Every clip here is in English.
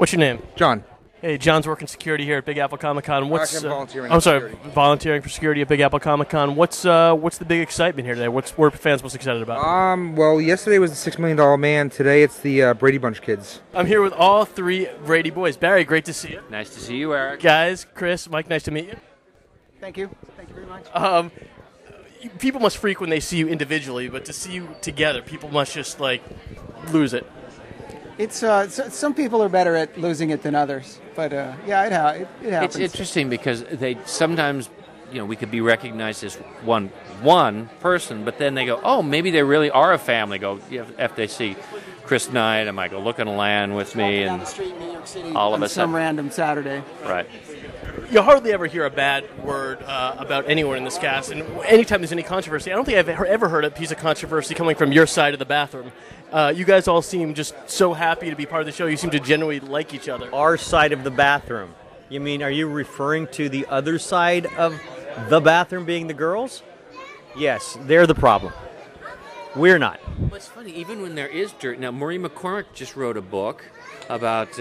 What's your name? John. Hey, John's working security here at Big Apple Comic Con. Volunteering for security at Big Apple Comic Con. What's the big excitement here today? What are fans most excited about? Well, yesterday was the $6 Million Man. Today it's the Brady Bunch kids. I'm here with all three Brady boys. Barry, great to see you. Nice to see you, Eric. Guys, Chris, Mike, nice to meet you. Thank you. Thank you very much. People must freak when they see you individually, but to see you together, people must just lose it. It's some people are better at losing it than others, but it happens. It's interesting because they sometimes, we could be recognized as one person, but then they go, oh, maybe they really are a family. If they see Chris Knight and Michael looking to land with me, down and the street in New York City all of on a some sudden, random Saturday. right? You hardly ever hear a bad word about anyone in this cast, and anytime there's any controversy, I don't think I've ever heard a piece of controversy coming from your side of the bathroom. You guys all seem just so happy to be part of the show. You seem to genuinely like each other. Our side of the bathroom. You mean, are you referring to the other side of the bathroom being the girls? Yes, they're the problem. We're not. Well, it's funny, even when there is dirt. Now, Maureen McCormick just wrote a book about,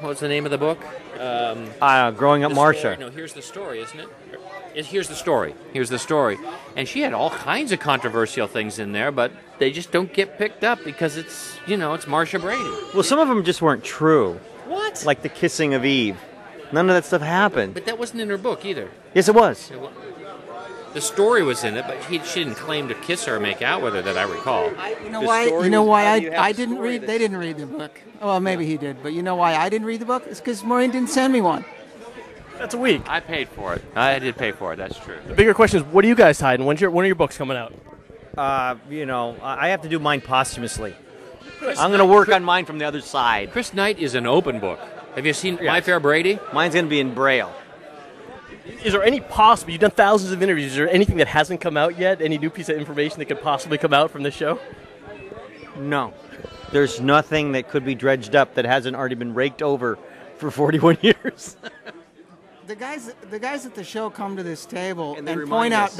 what's the name of the book? Growing Up Marsha. Story. No, here's the story, isn't it? Here's the story. Here's the story. And she had all kinds of controversial things in there, but they just don't get picked up because it's Marsha Brady. Well, some of them just weren't true. What? Like the kissing of Eve. None of that stuff happened. But that wasn't in her book either. Yes, it was. The story was in it, but she didn't claim to kiss her or make out with her that I recall. You know why I didn't read? They didn't read the book. Well, maybe he did, but you know why I didn't read the book? It's because Maureen didn't send me one. That's a week. I paid for it. I did pay for it. That's true. The bigger question is, what are you guys hiding? When are your books coming out? I have to do mine posthumously. I'm going to work on mine from the other side. Chris Knight is an open book. Have you seen My Fair Brady? Mine's going to be in Braille. Is there any possible, you've done thousands of interviews, is there anything that hasn't come out yet? Any new piece of information that could possibly come out from this show? No. There's nothing that could be dredged up that hasn't already been raked over for 41 years. The guys at the show come to this table and point out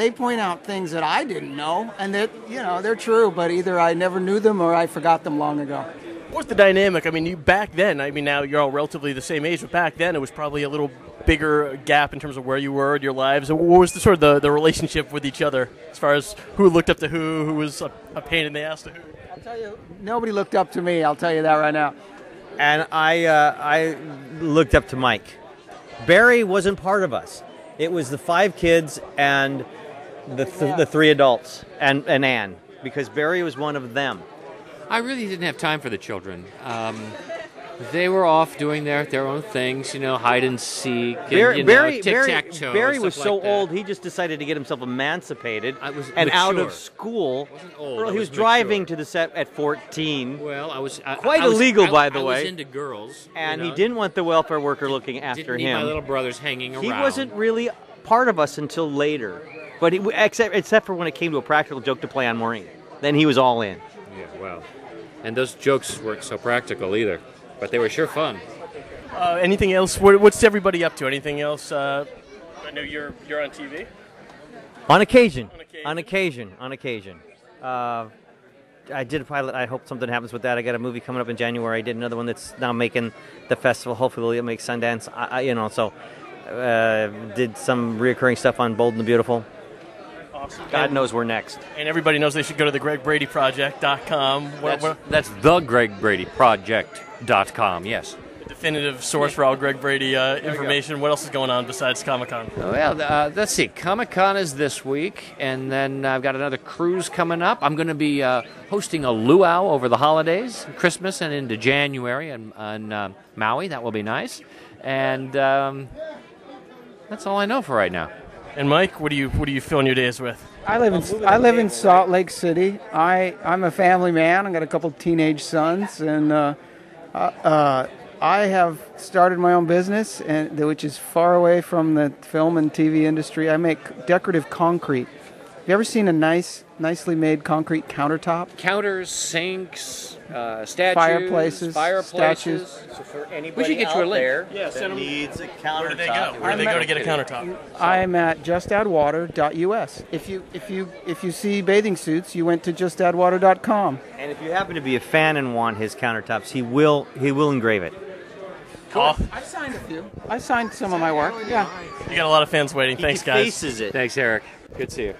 things that I didn't know, and that they're true, but either I never knew them or I forgot them long ago. What's the dynamic? I mean, back then, now you're all relatively the same age, but back then it was probably a little bigger gap in terms of where you were in your lives. What was the relationship with each other as far as who looked up to who was a pain in the ass to who? I'll tell you, nobody looked up to me. I'll tell you that right now. And I looked up to Mike. Barry wasn't part of us. It was the 5 kids and the 3 adults and Ann, because Barry was one of them. I really didn't have time for the children. They were off doing their own things, hide and seek, tic-tac-toe. Barry was so like that. old, he just decided to get himself emancipated and out of school. I wasn't old. Well, he was driving to the set at 14. Well, I was quite illegal, by the way. I was into girls, and he didn't want the welfare worker looking after didn't need him. my little brothers hanging around. He wasn't really part of us until later, but except for when it came to a practical joke to play on Maureen, then he was all in. Yeah, well, and those jokes weren't so practical either. But they were sure fun. Anything else? What's everybody up to? Anything else? I know you're on TV. On occasion. I did a pilot. I hope something happens with that. I got a movie coming up in January. I did another one that's now making the festival. Hopefully it'll make Sundance. Did some reoccurring stuff on Bold and the Beautiful. Awesome. God knows we're next. And everybody knows they should go to theGregBradyProject.com. That's theGregBradyProject.com, yes. The definitive source for all Greg Brady information. What else is going on besides Comic-Con? Well, let's see. Comic-Con is this week, and then I've got another cruise coming up. I'm going to be hosting a luau over the holidays, Christmas, and into January on Maui. That will be nice. And that's all I know for right now. And Mike, what are you filling your days with? I live in Salt Lake City. I'm a family man. I've got a couple teenage sons, and I have started my own business, which is far away from the film and TV industry. I make decorative concrete. Have you ever seen a nicely made concrete countertop? Counters, sinks, statues, fireplaces. statues. So for anybody we should get you a link. that needs a countertop. Where do they go? Where do they go to get a countertop? I'm at justaddwater.us. If you see bathing suits, you went to justaddwater.com. And if you happen to be a fan and want his countertops, he will engrave it. Oh, I've signed a few. I signed some of my work. Yeah. you got a lot of fans waiting. Thanks, He guys. faces it. Thanks, Eric. Good to see you.